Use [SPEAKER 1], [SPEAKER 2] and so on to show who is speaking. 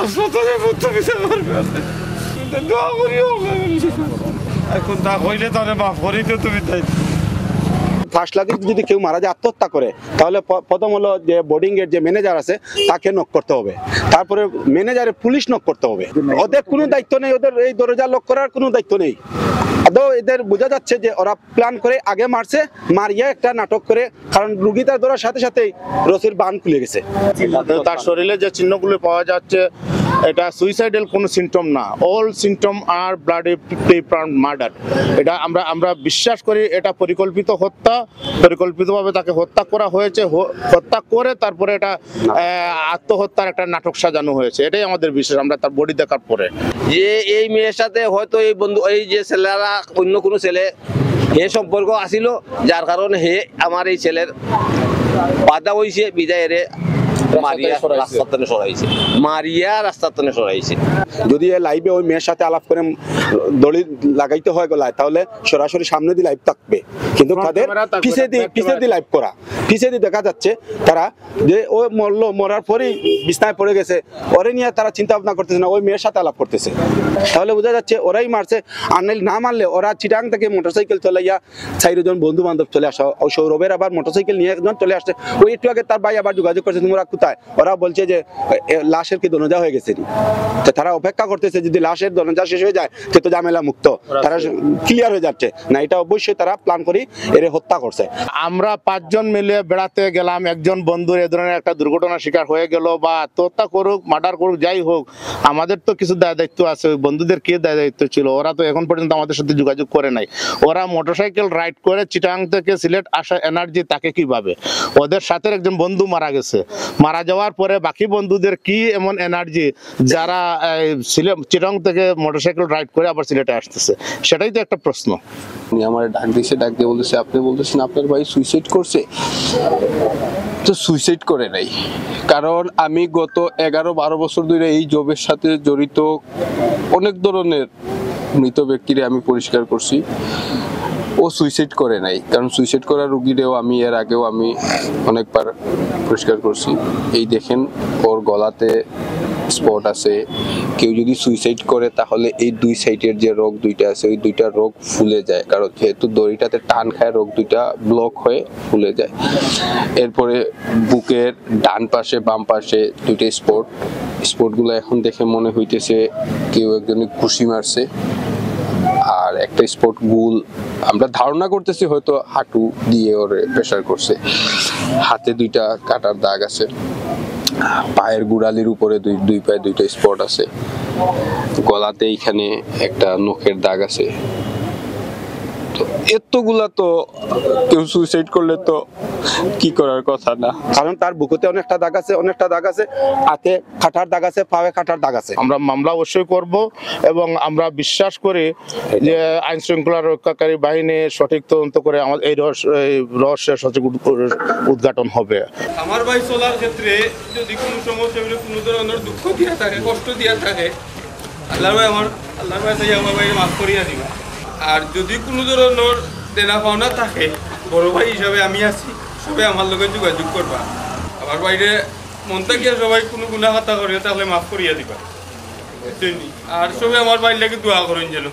[SPEAKER 1] হাসপাতালে ভর্তি হয়েছে আমার কাছে দোয়া করিও এখন তা হইলে তাহলে মাফ করি তো তুমি তাই
[SPEAKER 2] 5 লাখ যদি কেউ মারা যায় আত্মহত্যা করে তাহলে প্রথম হলো যে বোর্ডিং এর যে ম্যানেজার আছে তাকে নক করতে হবে, তারপরে ম্যানেজারের পুলিশ নক করতে হবে। ওদের কোনো দায়িত্ব নেই, ওদের এই দরজা লক করার কোনো দায়িত্ব নেই। আদৌ এদের বোঝা যাচ্ছে যে ওরা প্ল্যান করে আগে মারছে, মারিয়ে একটা নাটক করে, কারণ রুগী তার ধরার সাথে সাথেই রসির বান খুলে গেছে।
[SPEAKER 3] তার শরীরে যে চিহ্নগুলো পাওয়া যাচ্ছে এটা সুইসাইডাল কোনো সিমটম না, অল সিমটম আর ব্লাডি প্রি-প্ল্যান্ড মার্ডার। এটা আমরা বিশ্বাস করি এটা পরিকল্পিত হত্যা, পরিকল্পিতভাবে তাকে হত্যা করা হয়েছে, হত্যা করে তারপরে এটা আত্মহত্যার একটা নাটক সাজানো হয়েছে, এটাই আমাদের বিশ্বাস আমরা তার বডি দেখার পরে।
[SPEAKER 4] যে এই মেয়ের সাথে হয়তো এই বন্ধু এই যে ছেলেরা অন্য কোনো ছেলে হে সম্পর্ক আসিল, যার কারণে হে আমার এই ছেলের বাধা হয়েছে বিদায়ের
[SPEAKER 2] যদি লাইভে ওই মেয়ের সাথে আলাপ করে দড়ি লাগাইতে হয় গলায় তাহলে সরাসরি সামনে দিয়ে লাইভ থাকবে, কিন্তু তাদের পিছে দিয়ে লাইভ করা, পিছে দিয়ে দেখা যাচ্ছে তারা যে ও মরলো, মরার পরেই বিছনায় পড়ে গেছে, ওরে নিয়ে তারা চিন্তা ভাবনা করতেছে না, ওই মেয়ের সাথে আলাপ করতেছে। তাহলে বোঝা যাচ্ছে ওরাই মারছে। আর না মারলে ওরা চিটাং থেকে মোটরসাইকেল চলাইয়া 4 জন বন্ধু বান্ধব চলে আসা, ওই সৌরভের আবার মোটরসাইকেল নিয়ে একজন চলে আসছে। ওই একটু আগে তার ভাই আবার যোগাযোগ করছে তোমরা কোথায়, ওরা বলছে যে লাশের কি দনজা হয়ে গেছে, তারা অপেক্ষা করতেছে যদি লাশের দনজা শেষ হয়ে যায় সে তো ঝামেলা মুক্ত, তারা ক্লিয়ার হয়ে যাচ্ছে না। এটা অবশ্যই তারা প্ল্যান করে এর হত্যা করছে।
[SPEAKER 3] আমরা 5 জন মিলে বেড়াতে গেলাম, একজন বন্ধুর এ ধরনের একটা দুর্ঘটনার শিকার হয়ে গেল বা আত্মহত্যা করুক, মার্ডার করুক, যাই হোক, আমাদের তো কিছু দায় দায়িত্ব আছে। ওই বন্ধুদের কি দায় দায়িত্ব ছিল, ওরা তো এখন পর্যন্ত আমাদের সাথে যোগাযোগ করে নাই। ওরা মোটরসাইকেল রাইড করে চিটাং থেকে সিলেট আসা এনার্জি তাকে কিভাবে, ওদের সাথে একজন বন্ধু মারা গেছে, মারা যাওয়ার পরে বাকি বন্ধুদের কি এমন এনার্জি যারা চিটাং থেকে মোটরসাইকেল রাইড করে আবার সিলেটে আসতেছে, সেটাই তো একটা প্রশ্ন।
[SPEAKER 5] উনি আমার ডাক দিয়ে বলতেছে আপনি বলতেছেন আপনার ভাই সুইসাইড করছে, তো সুইসাইড করে নাই। কারণ আমি গত 11-12 বছর ধরে এই জবের সাথে জড়িত অনেক ধরনের মৃত ব্যক্তিরে আমি পরিষ্কার করছি, ও সুইসাইড করে নাই। কারণ সুইসাইড করা রুগীরেও আমি এর আগেও আমি অনেকবার পরিষ্কার করছি। এই দেখেন ওর গলাতে স্পট আছে। কেউ যদি সুইসাইড করে তাহলে এই 2 সাইডের যে রোগ 2টা আছে ওই 2টা রোগ ফুলে যায়, কারণ যেহেতু দড়িটাতে টান খায় রোগ 2টা ব্লক হয়ে ফুলে যায়। এরপরে বুকের ডান পাশে বাম পাশে 2টা স্পটগুলো এখন দেখে মনে হইতেছে কেউ একজনে ঘুষি মারছে। আর একটা স্পট গুল আমরা ধারণা করতেছি হয়তো হাঁটু দিয়ে ওরে প্রেসার করছে। হাতে 2টা কাটার দাগ আছে, পায়ের গুড়ালির উপরে দুই পায়ে 2টা স্পট আছে, গলাতে এইখানে একটা নখের দাগ আছে। তো এতগুলা তো কেউ সুইসাইড করলে তো কি করার কথা না।
[SPEAKER 2] কারণ তার বুকুতে অনেকটা দাগ আছে, হাতে কাটার দাগ আছে, পায়ে কাটার দাগ আছে।
[SPEAKER 3] আমরা মামলা অবশ্যই করব এবং আমরা বিশ্বাস করি যে আইন শৃঙ্খলা রক্ষাকারী বাহিনী সঠিক তদন্ত করে আমাদের এই রহস্যের সঠিক উদ্ঘাটন হবে।
[SPEAKER 1] আমার ভাই চলার ক্ষেত্রে যদি কোনো সমস্যা হলে কোনো ধরনের দুঃখ দিয়া থাকে, কষ্ট দিয়া থাকে, আল্লাহ ভাই আমার ভাই মাফ করিয়া দিবা। আর যদি কোনো ধরনের দেনা পাওনা থাকে, বড় ভাই হিসাবে আমি আছি, সবাই আমার লগে যোগাযোগ করবা। আমার বাইরে মন থাকিয়া সবাই কোনো গুণাখাতা করিয়া তাহলে মাফ করিয়া দিবা। আর সবাই আমার বাইর লাগে দোয়া করেন যেন।